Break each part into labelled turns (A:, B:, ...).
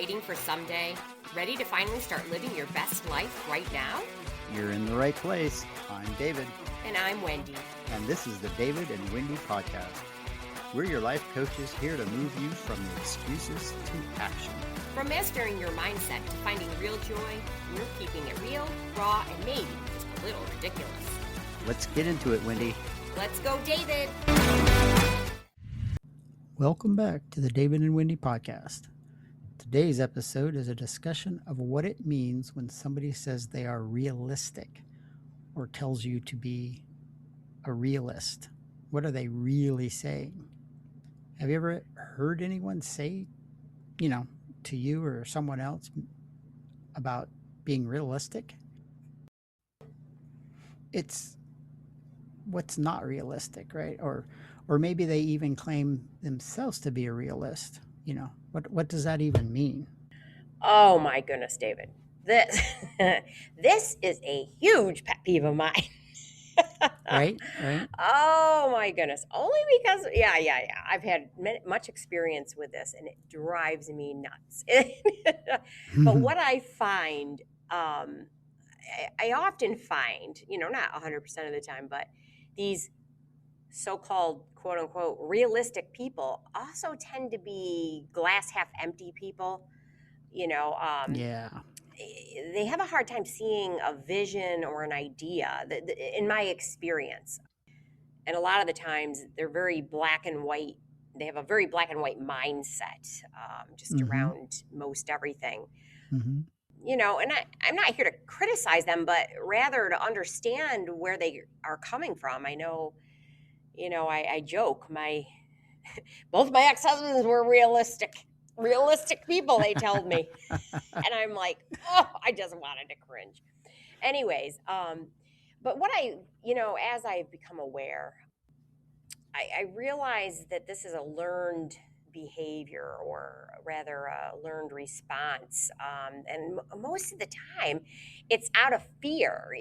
A: waiting for someday? Ready to finally start living your best life right now?
B: You're in the right place. I'm David.
A: And I'm Wendy.
B: And this is the David and Wendy podcast. We're your life coaches here to move you from the excuses to action.
A: From mastering your mindset to finding real joy, we're keeping it real, raw, and maybe just a little ridiculous.
B: Let's get into it, Wendy.
A: Let's go, David.
B: Welcome back to the David and Wendy podcast. Today's episode is a discussion of what it means when somebody says they are realistic or tells you to be a realist. What are they really saying? Have you ever heard anyone say, to you or someone else about being realistic? It's what's not realistic, right? Or maybe they even claim themselves to be a realist. What does that even mean?
A: Oh my goodness, David. This is a huge pet peeve of mine.
B: Right.
A: Oh my goodness. Only because, yeah. I've had much experience with this and it drives me nuts. But what I find, I often find, not 100% of the time, but these so-called quote unquote realistic people also tend to be glass half empty people.
B: Yeah.
A: They have a hard time seeing a vision or an idea, in my experience. And a lot of the times they're very black and white. They have a very black and white mindset, just around most everything.
B: Mm-hmm.
A: And I'm not here to criticize them, but rather to understand where they are coming from. I know, I joke, both my ex-husbands were realistic people, they told me. And I'm like, I just wanted to cringe. Anyways, but what as I've become aware, I realize that this is a learned behavior, or rather a learned response. And most of the time it's out of fear,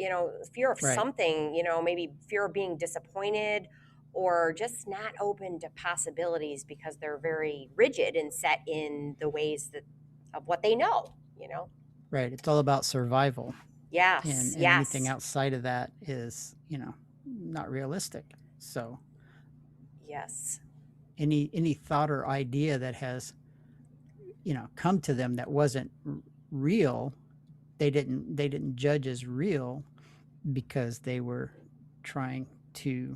A: fear of something, maybe fear of being disappointed, or just not open to possibilities because they're very rigid and set in the ways of what they know,
B: Right. It's all about survival.
A: Yes.
B: And anything outside of that is, not realistic. So
A: yes.
B: Any thought or idea that has, come to them that wasn't real, they didn't judge as real because they were trying to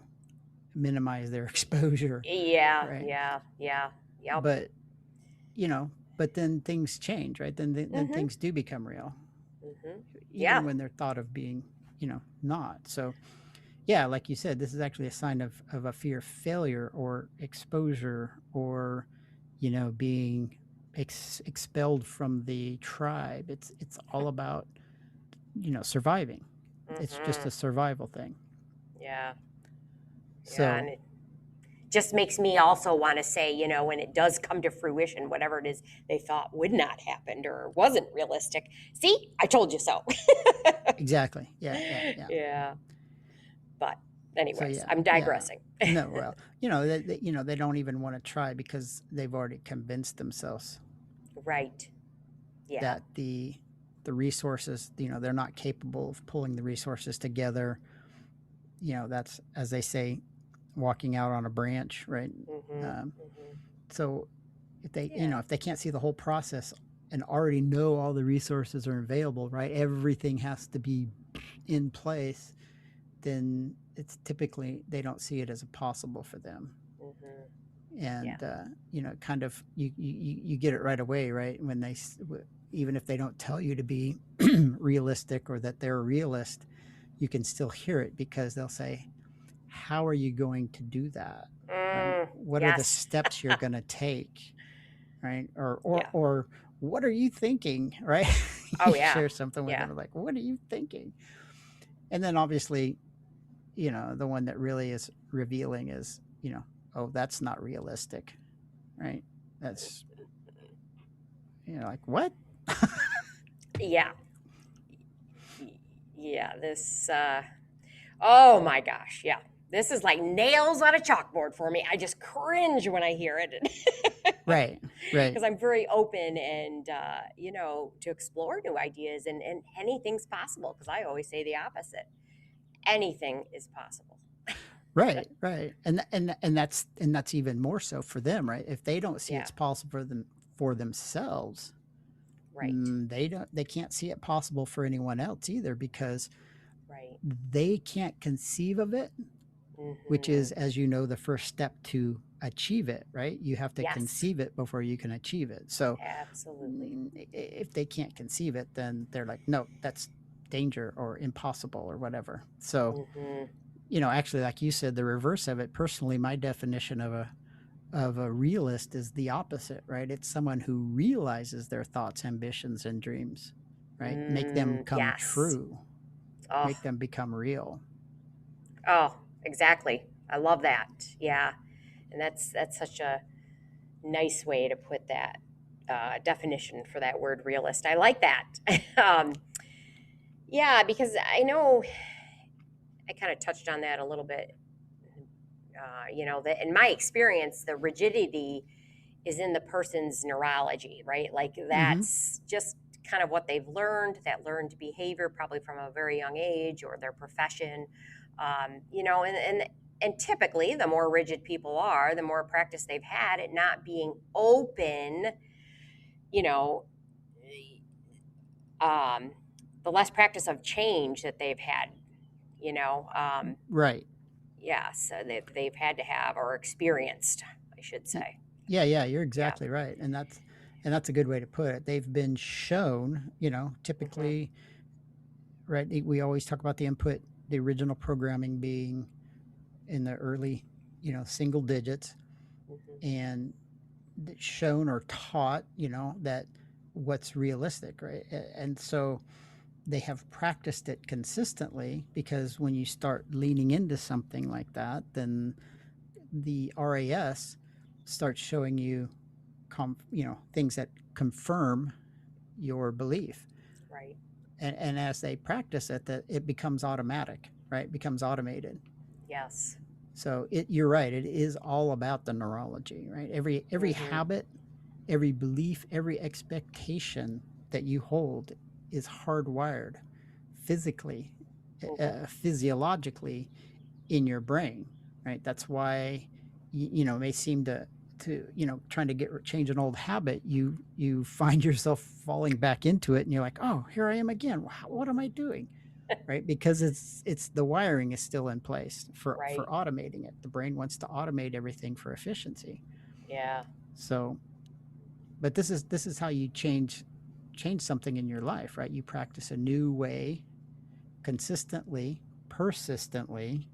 B: minimize their exposure.
A: Yeah.
B: Right?
A: Yeah.
B: But then things change, right? Then things do become real. Even when they're thought of being, not. So yeah, like you said, this is actually a sign of a fear of failure or exposure, or, being expelled from the tribe. It's all about, surviving. It's just a survival thing.
A: Yeah.
B: So,
A: and it just makes me also want to say, when it does come to fruition, whatever it is they thought would not happen or wasn't realistic. See, I told you so.
B: Exactly. Yeah.
A: Yeah. But anyways,
B: So,
A: I'm digressing.
B: No, well, they don't even want to try because they've already convinced themselves.
A: Right. Yeah.
B: That the resources, they're not capable of pulling the resources together. That's, as they say, walking out on a branch, right? So if they, if they can't see the whole process and already know all the resources are available, right? Everything has to be in place. Then it's typically, they don't see it as possible for them. And, kind of, you get it right away, right? When they, even if they don't tell you to be realistic or that they're a realist, you can still hear it because they'll say, how are you going to do that? Right? What are the steps you're going to take? Right. Or what are you thinking? Right.
A: Oh, yeah.
B: Share something with them like, what are you thinking? And then obviously, the one that really is revealing is, oh, that's not realistic. Right. That's, like, what?
A: Yeah. Yeah. This, oh my gosh. Yeah. This is like nails on a chalkboard for me. I just cringe when I hear it.
B: Right, right.
A: Because I'm very open and, to explore new ideas, and anything's possible. Because I always say the opposite, anything is possible.
B: Right, right. And that's even more so for them, right? If they don't see
A: Yeah,
B: it's possible for themselves,
A: right,
B: they can't see it possible for anyone else either, because
A: right.
B: they can't conceive of it, which
A: Hmm.
B: is, as you know, the first step to achieve it, right? You have to
A: Yes,
B: conceive it before you can achieve it. So
A: absolutely.
B: if they can't conceive it, then they're like, no, that's danger or impossible or whatever. So,
A: Hmm.
B: actually, like you said, the reverse of it, personally, my definition of a realist is the opposite, right? It's someone who realizes their thoughts, ambitions, and dreams, right? Make them come
A: Yes.
B: true,
A: Oh,
B: make them become real.
A: oh, exactly. I love that. Yeah, and that's such a nice way to put that definition for that word realist. I like that. um, yeah, because I know I kind of touched on that a little bit. That in my experience, the rigidity is in the person's neurology, right? Like
B: Mm-hmm.
A: that's just kind of what they've learned, that learned behavior, probably from a very young age, or their profession. And typically, the more rigid people are, the more practice they've had at not being open. You know, um, the less practice of change that they've had. You know,
B: Right.
A: yeah, so they've had to have, or experienced, I should say.
B: Yeah, yeah, you're
A: Yeah.
B: exactly right, and that's a good way to put it. They've been shown,
A: Hmm.
B: typically, right? We always talk about the input, the original programming being in the early, single digits,
A: Hmm.
B: and shown or taught, that what's realistic, right? And so they have practiced it consistently, because when you start leaning into something like that, then the RAS starts showing you, things that confirm your belief.
A: Right.
B: And as they practice it, that it becomes automatic, right? It becomes automated.
A: Yes.
B: So you're right. It is all about the neurology, right? Every
A: Hmm.
B: habit, every belief, every expectation that you hold is hardwired physically,
A: Hmm.
B: physiologically in your brain, right? That's why it may seem to trying to get change an old habit, you find yourself falling back into it, and you're like, oh, here I am again. What am I
A: Hmm.
B: doing? Right? Because it's the wiring is still in place for
A: Right.
B: automating it. The brain wants to automate everything for efficiency.
A: Yeah.
B: So, but this is how you change something in your life, right? You practice a new way consistently, persistently,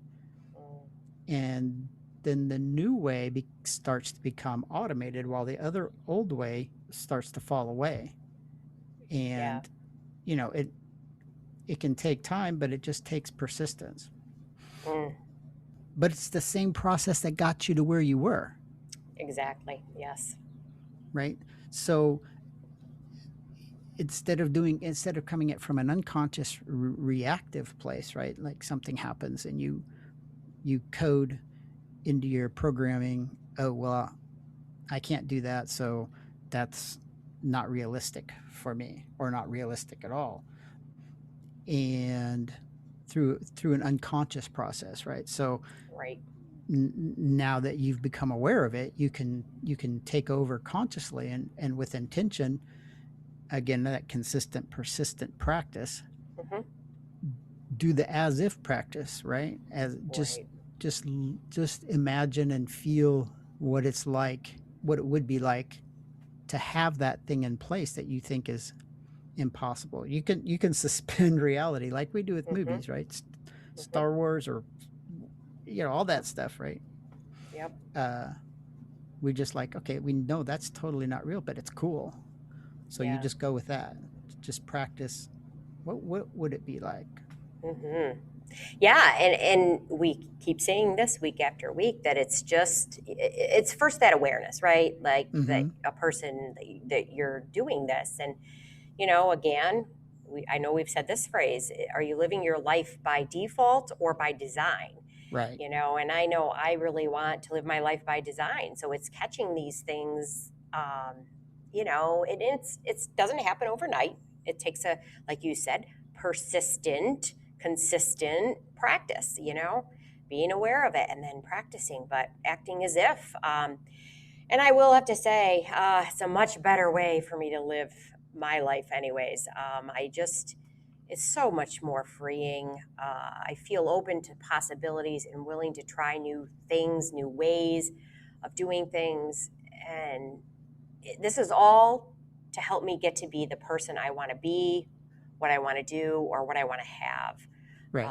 A: Mm.
B: and then the new way starts to become automated, while the other old way starts to fall away.
A: Yeah.
B: And it can take time, but it just takes persistence.
A: Mm.
B: But it's the same process that got you to where you were,
A: Exactly. Yes.
B: right? So instead of coming at from an unconscious reactive place, right? Like something happens and you code into your programming, oh well, I can't do that, so that's not realistic for me, or not realistic at all. And through an unconscious process, right? So
A: Right.
B: now that you've become aware of it, you can take over consciously, and with intention, again, that consistent, persistent practice,
A: Hmm.
B: do the as if practice, right? As
A: Right.
B: just just imagine and feel what it's like, what it would be like to have that thing in place that you think is impossible. You can suspend reality like we do with
A: Hmm.
B: movies, right?
A: Hmm.
B: Star Wars, or all that stuff, right?
A: Yep.
B: Uh, we just like, okay, we know that's totally not real, but it's cool. So you
A: Yeah.
B: just go with that. Just practice. What would it be like?
A: Hmm. Yeah, and we keep saying this week after week that it's first that awareness, right? Like that
B: Mm-hmm.
A: a person that you're doing this, and again, I know we've said this phrase: Are you living your life by default or by design?
B: Right.
A: And I know I really want to live my life by design. So it's catching these things, it doesn't happen overnight. It takes like you said, persistent, consistent practice, being aware of it and then practicing, but acting as if. And I will have to say, it's a much better way for me to live my life, anyways. It's so much more freeing. I feel open to possibilities and willing to try new things, new ways of doing things. And this is all to help me get to be the person I want to be, what I want to do, or what I want to have.
B: Right.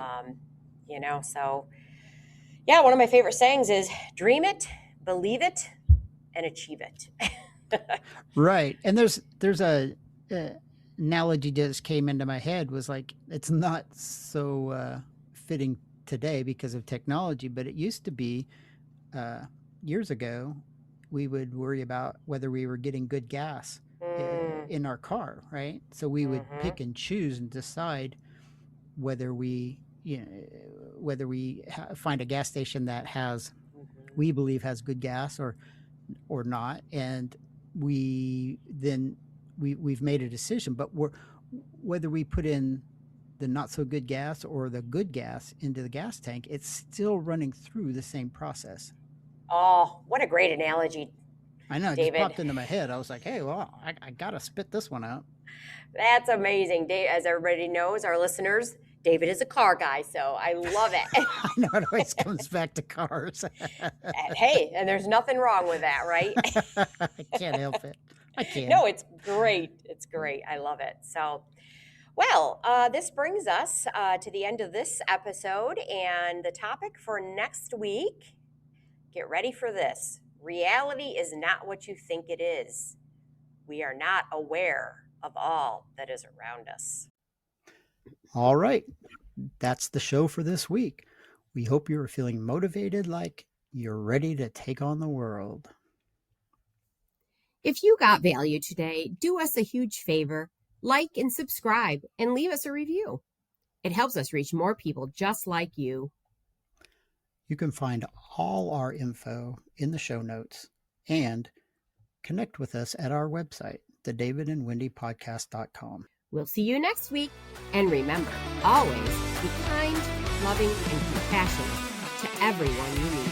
A: So yeah, one of my favorite sayings is dream it, believe it, and achieve it.
B: Right. And there's a analogy that just came into my head, was like, it's not so fitting today because of technology, but it used to be years ago, we would worry about whether we were getting good gas in our car, right? So we would pick and choose and decide whether we find a gas station that we believe has good gas or not, and we've made a decision. But whether we put in the not so good gas or the good gas into the gas tank, it's still running through the same process.
A: Oh, what a great analogy.
B: I know, it
A: David.
B: just popped into my head. I was like, hey, well, I gotta spit this one out.
A: That's amazing. As everybody knows, our listeners, David is a car guy, so I love it.
B: I know, it always comes back to cars.
A: Hey, and there's nothing wrong with that, right?
B: I can't help it. I can't.
A: No, it's great. It's great. I love it. So, well, this brings us to the end of this episode, and the topic for next week, get ready for this. Reality is not what you think it is. We are not aware of all that is around us.
B: All right. That's the show for this week. We hope you are feeling motivated, like you're ready to take on the world.
A: If you got value today, do us a huge favor. Like and subscribe and leave us a review. It helps us reach more people just like you.
B: You can find all our info in the show notes and connect with us at our website, thedavidandwendypodcast.com.
A: We'll see you next week. And remember, always be kind, loving, and compassionate to everyone you meet.